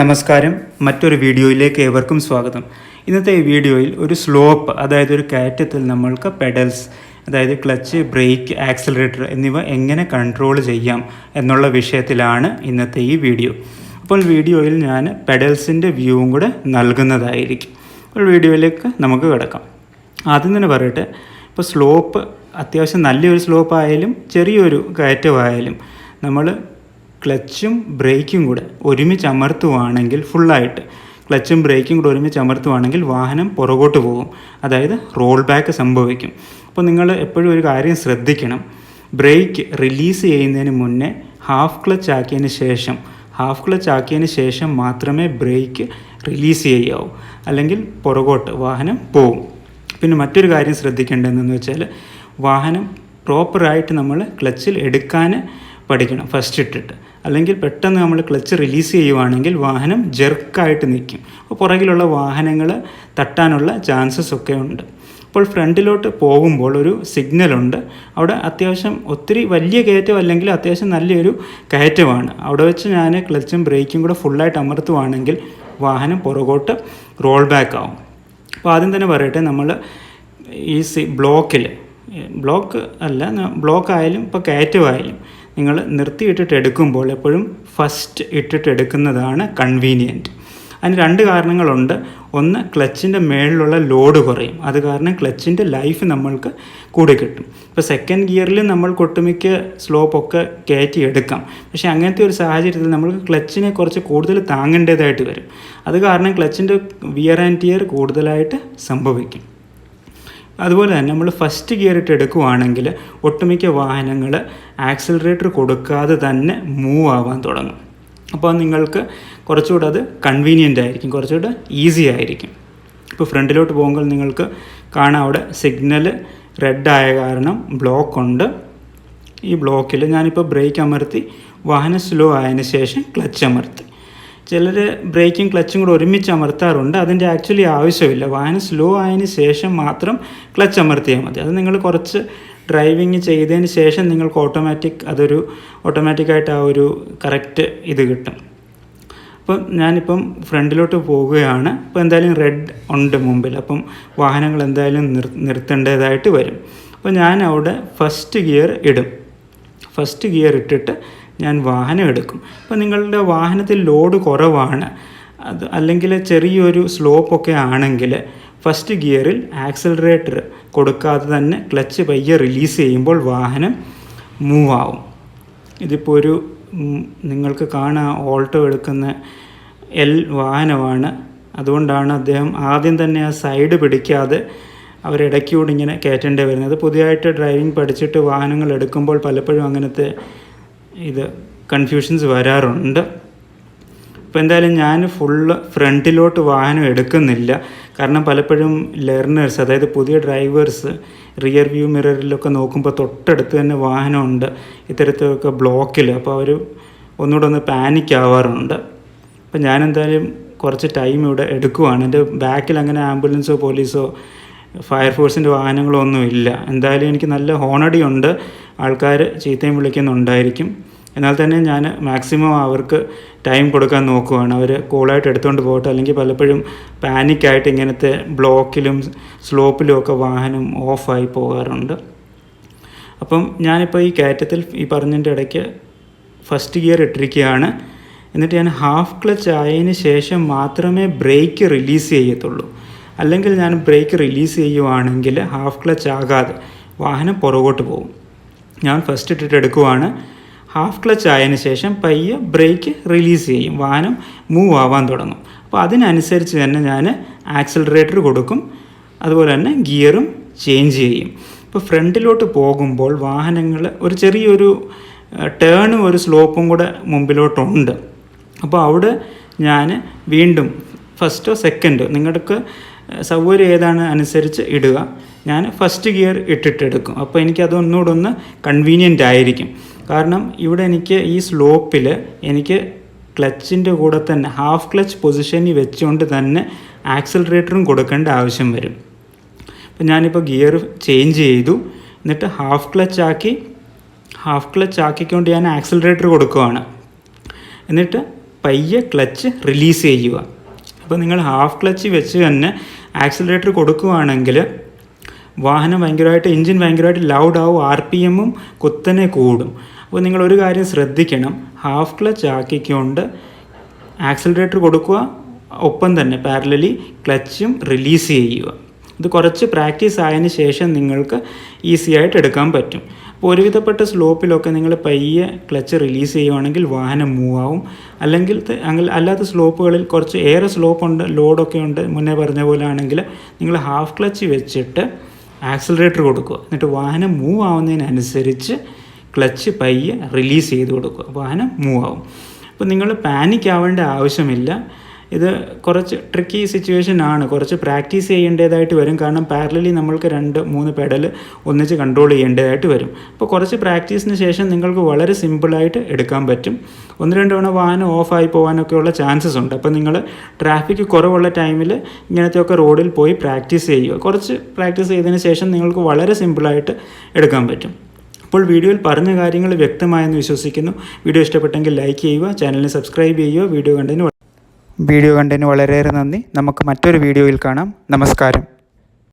നമസ്കാരം, മറ്റൊരു വീഡിയോയിലേക്ക് ഏവർക്കും സ്വാഗതം. ഇന്നത്തെ ഈ വീഡിയോയിൽ ഒരു സ്ലോപ്പ്, അതായത് ഒരു കയറ്റത്തിൽ നമ്മൾക്ക് പെഡൽസ്, അതായത് ക്ലച്ച്, ബ്രേക്ക്, ആക്സിലറേറ്റർ എന്നിവ എങ്ങനെ കൺട്രോൾ ചെയ്യാം എന്നുള്ള വിഷയത്തിലാണ് ഇന്നത്തെ ഈ വീഡിയോ. അപ്പോൾ വീഡിയോയിൽ ഞാൻ പെഡൽസിൻ്റെ വ്യൂവും കൂടെ നൽകുന്നതായിരിക്കും. അപ്പോൾ വീഡിയോയിലേക്ക് നമുക്ക് കിടക്കാം. ആദ്യം തന്നെ പറയട്ടെ, ഇപ്പോൾ സ്ലോപ്പ് അത്യാവശ്യം നല്ലൊരു സ്ലോപ്പ് ആയാലും ചെറിയൊരു കയറ്റമായാലും നമ്മൾ ക്ലച്ചും ബ്രേക്കും കൂടെ ഒരുമിച്ച് അമർത്തുവാണെങ്കിൽ, ഫുള്ളായിട്ട് ക്ലച്ചും ബ്രേക്കും കൂടെ ഒരുമിച്ച് അമർത്തുവാണെങ്കിൽ വാഹനം പുറകോട്ട് പോകും, അതായത് റോൾ ബാക്ക് സംഭവിക്കും. അപ്പോൾ നിങ്ങൾ എപ്പോഴും ഒരു കാര്യം ശ്രദ്ധിക്കണം, ബ്രേക്ക് റിലീസ് ചെയ്യുന്നതിന് മുന്നേ ഹാഫ് ക്ലച്ച് ആക്കിയതിന് ശേഷം മാത്രമേ ബ്രേക്ക് റിലീസ് ചെയ്യാവൂ, അല്ലെങ്കിൽ പുറകോട്ട് വാഹനം പോകും. പിന്നെ മറ്റൊരു കാര്യം ശ്രദ്ധിക്കേണ്ടതെന്ന് വെച്ചാൽ, വാഹനം പ്രോപ്പറായിട്ട് നമ്മൾ ക്ലച്ചിൽ എടുക്കാൻ പഠിക്കണം ഫസ്റ്റ് ഇട്ടിട്ട്. അല്ലെങ്കിൽ പെട്ടെന്ന് നമ്മൾ ക്ലച്ച് റിലീസ് ചെയ്യുവാണെങ്കിൽ വാഹനം ജെർക്കായിട്ട് നിൽക്കും. അപ്പോൾ പുറകിലുള്ള വാഹനങ്ങൾ തട്ടാനുള്ള ചാൻസസ് ഒക്കെ ഉണ്ട്. അപ്പോൾ ഫ്രണ്ടിലോട്ട് പോകുമ്പോൾ ഒരു സിഗ്നലുണ്ട്. അവിടെ അത്യാവശ്യം ഒത്തിരി വലിയ കയറ്റം അല്ലെങ്കിൽ അത്യാവശ്യം നല്ലൊരു കയറ്റമാണ്. അവിടെ വെച്ച് ഞാൻ ക്ലച്ചും ബ്രേക്കും കൂടെ ഫുള്ളായിട്ട് അമർത്തുവാണെങ്കിൽ വാഹനം പുറകോട്ട് റോൾ ബാക്ക് ആവും. അപ്പോൾ ആദ്യം തന്നെ പറയട്ടെ, നമ്മൾ ഈ ബ്ലോക്ക് ആയാലും ഇപ്പോൾ കയറ്റമായാലും നിങ്ങൾ നിർത്തിയിട്ടിട്ട് എടുക്കുമ്പോൾ എപ്പോഴും ഫസ്റ്റ് ഇട്ടിട്ട് എടുക്കുന്നതാണ് കൺവീനിയൻറ്റ്. അതിന് രണ്ട് കാരണങ്ങളുണ്ട്. ഒന്ന്, ക്ലച്ചിൻ്റെ മേളിലുള്ള ലോഡ് കുറയും, അത് കാരണം ക്ലച്ചിൻ്റെ ലൈഫ് നമ്മൾക്ക് കൂടി കിട്ടും. ഇപ്പോൾ സെക്കൻഡ് ഗിയറിൽ നമ്മൾക്ക് ഒട്ടുമിക്ക സ്ലോപ്പൊക്കെ കയറ്റി എടുക്കാം. പക്ഷേ അങ്ങനത്തെ ഒരു സാഹചര്യത്തിൽ നമ്മൾക്ക് ക്ലച്ചിനെ കുറച്ച് കൂടുതൽ താങ്ങേണ്ടതായിട്ട് വരും. അത് കാരണം ക്ലച്ചിൻ്റെ വിയർ ആൻഡ് ടിയർ കൂടുതലായിട്ട് സംഭവിക്കും. അതുപോലെ തന്നെ നമ്മൾ ഫസ്റ്റ് ഗിയർ ഇട്ട് എടുക്കുവാണെങ്കിൽ ഒട്ടുമിക്ക വാഹനങ്ങൾ ആക്സിലറേറ്റർ കൊടുക്കാതെ തന്നെ മൂവ് ആവാൻ തുടങ്ങും. അപ്പോൾ നിങ്ങൾക്ക് കുറച്ചുകൂടെ അത് കൺവീനിയൻ്റ് ആയിരിക്കും, കുറച്ചുകൂടെ ഈസി ആയിരിക്കും. ഇപ്പോൾ ഫ്രണ്ടിലോട്ട് പോകുമ്പോൾ നിങ്ങൾക്ക് കാണാം, അവിടെ സിഗ്നൽ റെഡ് ആയ കാരണം ബ്ലോക്ക് ഉണ്ട്. ഈ ബ്ലോക്കിൽ ഞാനിപ്പോൾ ബ്രേക്ക് അമർത്തി വാഹനം സ്ലോ ആയതിന് ശേഷം ക്ലച്ച് അമർത്തി. ചിലർ ബ്രേക്കും ക്ലച്ചും കൂടെ ഒരുമിച്ച് അമർത്താറുണ്ട്. അതിൻ്റെ ആക്ച്വലി ആവശ്യമില്ല. വാഹനം സ്ലോ ആയതിന് ശേഷം മാത്രം ക്ലച്ച് അമർത്തിയാൽ മതി. അത് നിങ്ങൾ കുറച്ച് ഡ്രൈവിങ് ചെയ്തതിന് ശേഷം നിങ്ങൾക്ക് ഓട്ടോമാറ്റിക്കായിട്ട് ആ ഒരു കറക്റ്റ് ഇത് കിട്ടും. അപ്പം ഞാനിപ്പം ഫ്രണ്ടിലോട്ട് പോവുകയാണ്. അപ്പോൾ എന്തായാലും റെഡ് ഉണ്ട് മുമ്പിൽ, അപ്പം വാഹനങ്ങൾ എന്തായാലും നിർത്തേണ്ടതായിട്ട് വരും. അപ്പോൾ ഞാൻ അവിടെ ഫസ്റ്റ് ഗിയർ ഇട്ടിട്ട് ഞാൻ വാഹനം എടുക്കും. അപ്പോൾ നിങ്ങളുടെ വാഹനത്തിൽ ലോഡ് കുറവാണ്, അത് അല്ലെങ്കിൽ ചെറിയൊരു സ്ലോപ്പൊക്കെ ആണെങ്കിൽ ഫസ്റ്റ് ഗിയറിൽ ആക്സിലറേറ്റർ കൊടുക്കാതെ തന്നെ ക്ലച്ച് പയ്യെ റിലീസ് ചെയ്യുമ്പോൾ വാഹനം മൂവ് ആവും. ഇതിപ്പോൾ ഒരു നിങ്ങൾക്ക് കാണാൻ ഓൾട്ടോ എടുക്കുന്ന വാഹനമാണ്. അതുകൊണ്ടാണ് അദ്ദേഹം ആദ്യം തന്നെ ആ സൈഡ് പിടിക്കാതെ അവരിടയ്ക്കൂടെ ഇങ്ങനെ കയറ്റേണ്ടി വരുന്നത്. പുതിയതായിട്ട് ഡ്രൈവിംഗ് പഠിച്ചിട്ട് വാഹനങ്ങൾ എടുക്കുമ്പോൾ പലപ്പോഴും അങ്ങനത്തെ കൺഫ്യൂഷൻസ് വരാറുണ്ട്. അപ്പോൾ എന്തായാലും ഞാൻ ഫുള്ള് ഫ്രണ്ടിലോട്ട് വാഹനം എടുക്കുന്നില്ല. കാരണം പലപ്പോഴും ലേണേഴ്സ്, അതായത് പുതിയ ഡ്രൈവേഴ്സ് റിയർ വ്യൂ മിററിലൊക്കെ നോക്കുമ്പോൾ തൊട്ടടുത്ത് തന്നെ വാഹനമുണ്ട് ഇത്തരത്തിലൊക്കെ ബ്ലോക്കിൽ. അപ്പോൾ അവർ ഒന്നുകൂടെ ഒന്ന് പാനിക് ആവാറുണ്ട്. അപ്പോൾ ഞാൻ എന്തായാലും കുറച്ച് ടൈം ഇവിടെ എടുക്കുവാണ്. എൻ്റെ ബാക്കിൽ അങ്ങനെ ആംബുലൻസോ പോലീസോ ഫയർഫോഴ്സിൻ്റെ വാഹനങ്ങളോ ഒന്നും ഇല്ല. എന്തായാലും എനിക്ക് നല്ല ഹോണടിയുണ്ട്, ആൾക്കാർ ചീത്തയും വിളിക്കുന്നുണ്ടായിരിക്കും. എന്നാൽ തന്നെ ഞാൻ മാക്സിമം അവർക്ക് ടൈം കൊടുക്കാൻ നോക്കുവാണ്. അവർ കൂളായിട്ട് എടുത്തുകൊണ്ട് പോകട്ടെ. അല്ലെങ്കിൽ പലപ്പോഴും പാനിക്കായിട്ട് ഇങ്ങനത്തെ ബ്ലോക്കിലും സ്ലോപ്പിലും ഒക്കെ വാഹനം ഓഫായി പോകാറുണ്ട്. അപ്പം ഞാനിപ്പോൾ ഈ കയറ്റത്തിൽ ഈ പറഞ്ഞതിൻ്റെ ഇടയ്ക്ക് ഫസ്റ്റ് ഗിയർ ഇട്ടിരിക്കുകയാണ്. എന്നിട്ട് ഞാൻ ഹാഫ് ക്ലച്ച് ആയതിന് ശേഷം മാത്രമേ ബ്രേക്ക് റിലീസ് ചെയ്യത്തുള്ളൂ. അല്ലെങ്കിൽ ഞാൻ ബ്രേക്ക് റിലീസ് ചെയ്യുവാണെങ്കിൽ ഹാഫ് ക്ലച്ച് ആകാതെ വാഹനം പുറകോട്ട് പോകും. ഞാൻ ഫസ്റ്റ് ഇട്ടിട്ട് എടുക്കുവാണ്. ഹാഫ് ക്ലച്ച് ആയതിന് ശേഷം പയ്യെ ബ്രേക്ക് റിലീസ് ചെയ്യും, വാഹനം മൂവ് ആവാൻ തുടങ്ങും. അപ്പോൾ അതിനനുസരിച്ച് തന്നെ ഞാൻ ആക്സിലറേറ്റർ കൊടുക്കും, അതുപോലെ തന്നെ ഗിയറും ചേഞ്ച് ചെയ്യും. ഇപ്പോൾ ഫ്രണ്ടിലോട്ട് പോകുമ്പോൾ വാഹനങ്ങൾ ഒരു ചെറിയൊരു ടേണും ഒരു സ്ലോപ്പും കൂടെ മുമ്പിലോട്ടുണ്ട്. അപ്പോൾ അവിടെ ഞാൻ വീണ്ടും ഫസ്റ്റോ സെക്കൻഡോ നിങ്ങൾക്ക് സൗകര്യം ഏതാണ് അനുസരിച്ച് ഇടുക. ഞാൻ ഫസ്റ്റ് ഗിയർ ഇട്ടിട്ടെടുക്കും. അപ്പോൾ എനിക്കതൊന്നുകൂടെ ഒന്ന് കൺവീനിയൻ്റ് ആയിരിക്കും. കാരണം ഇവിടെ എനിക്ക് ഈ സ്ലോപ്പിൽ എനിക്ക് ക്ലച്ചിൻ്റെ കൂടെ തന്നെ ഹാഫ് ക്ലച്ച് പൊസിഷനിൽ വെച്ചുകൊണ്ട് തന്നെ ആക്സിലറേറ്ററും കൊടുക്കേണ്ട ആവശ്യം വരും. അപ്പോൾ ഞാനിപ്പോൾ ഗിയർ ചേഞ്ച് ചെയ്തു, എന്നിട്ട് ഹാഫ് ക്ലച്ച് ആക്കിക്കൊണ്ട് ഞാൻ ആക്സിലറേറ്റർ കൊടുക്കുകയാണ്. എന്നിട്ട് പയ്യെ ക്ലച്ച് റിലീസ് ചെയ്യുക. അപ്പോൾ നിങ്ങൾ ഹാഫ് ക്ലച്ച് വെച്ച് തന്നെ ആക്സിലറേറ്റർ കൊടുക്കുകയാണെങ്കിൽ വാഹനം എഞ്ചിൻ ഭയങ്കരമായിട്ട് ലൗഡാവും, RPM കുത്തനെ കൂടും. അപ്പോൾ നിങ്ങളൊരു കാര്യം ശ്രദ്ധിക്കണം, ഹാഫ് ക്ലച്ച് ആക്കിക്കൊണ്ട് ആക്സിലറേറ്റർ കൊടുക്കുക, ഒപ്പം തന്നെ പാരലലി ക്ലച്ചും റിലീസ് ചെയ്യുക. ഇത് കുറച്ച് പ്രാക്ടീസ് ആയതിനു ശേഷം നിങ്ങൾക്ക് ഈസി ആയിട്ട് എടുക്കാൻ പറ്റും. അപ്പോൾ ഒരുവിധപ്പെട്ട സ്ലോപ്പിലൊക്കെ നിങ്ങൾ പയ്യെ ക്ലച്ച് റിലീസ് ചെയ്യുവാണെങ്കിൽ വാഹനം മൂവ് ആവും. അല്ലാത്ത സ്ലോപ്പുകളിൽ കുറച്ച് ഏറെ സ്ലോപ്പുണ്ട്, ലോഡൊക്കെ ഉണ്ട്, മുന്നേ പറഞ്ഞ പോലെ ആണെങ്കിൽ നിങ്ങൾ ഹാഫ് ക്ലച്ച് വെച്ചിട്ട് ആക്സിലറേറ്റർ കൊടുക്കുക. എന്നിട്ട് വാഹനം മൂവ് ആവുന്നതിനനുസരിച്ച് ക്ലച്ച് പയ്യെ റിലീസ് ചെയ്ത് കൊടുക്കുക, വാഹനം മൂവ് ആവും. അപ്പോൾ നിങ്ങൾ പാനിക് ആവേണ്ട ആവശ്യമില്ല. ഇത് കുറച്ച് ട്രിക്കി സിറ്റുവേഷൻ ആണ്, കുറച്ച് പ്രാക്ടീസ് ചെയ്യേണ്ടതായിട്ട് വരും. കാരണം പാരലലി നമ്മൾക്ക് 2-3 പെഡൽ ഒന്നിച്ച് കൺട്രോൾ ചെയ്യേണ്ടതായിട്ട് വരും. അപ്പോൾ കുറച്ച് പ്രാക്ടീസിന് ശേഷം നിങ്ങൾക്ക് വളരെ സിമ്പിളായിട്ട് എടുക്കാൻ പറ്റും. 1-2 തവണ വാഹനം ഓഫായി പോകാനൊക്കെയുള്ള ചാൻസസ് ഉണ്ട്. അപ്പോൾ നിങ്ങൾ ട്രാഫിക് കുറവുള്ള ടൈമിൽ ഇങ്ങനത്തെയൊക്കെ റോഡിൽ പോയി പ്രാക്ടീസ് ചെയ്യുക. കുറച്ച് പ്രാക്ടീസ് ചെയ്തതിന് ശേഷം നിങ്ങൾക്ക് വളരെ സിമ്പിളായിട്ട് എടുക്കാൻ പറ്റും. അപ്പോൾ വീഡിയോയിൽ പറഞ്ഞ കാര്യങ്ങൾ വ്യക്തമായെന്ന് വിശ്വസിക്കുന്നു. വീഡിയോ ഇഷ്ടപ്പെട്ടെങ്കിൽ ലൈക്ക് ചെയ്യുക, ചാനലിന് സബ്സ്ക്രൈബ് ചെയ്യുക. വീഡിയോ കണ്ടതിന് വളരെയേറെ നന്ദി. നമുക്ക് മറ്റൊരു വീഡിയോയിൽ കാണാം. നമസ്കാരം.